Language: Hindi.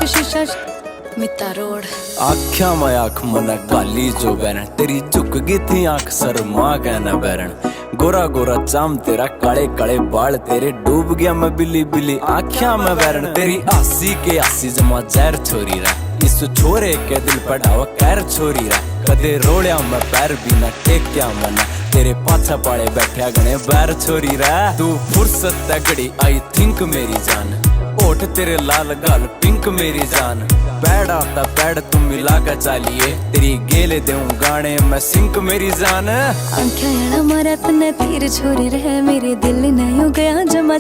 शीशा मिता रोड आख्या मैं आख मन काली जो बैरन तेरी झुक गई थी आंख शर्मा कहना बैरन गोरा गोरा चाम तेरा काले काले बाल तेरे डूब गया मैं बिल्ली बिल्ली आख्या में बैरन तेरी आसी के आसी जमा जहर छोरी रा इस छोरे के दिल पढ़ावा कैर छोरी रा कदे रोड़िया मैं पैर भी ना टेक्या मना तेरे पाछा पाड़े बैठा गणे बैर छोरी रा तू फुर्सत तगड़ी आई थिंक मेरी जान ओठ तेरे लाल गाल पिंक मेरी जान पैड आता पैड तुम मिला कर चालिए तेरी गेले देऊं गाने मैं सिंक मेरी जान आंखें मारा तने तीर छोरी रहे मेरे दिल नहीं हो गया जमा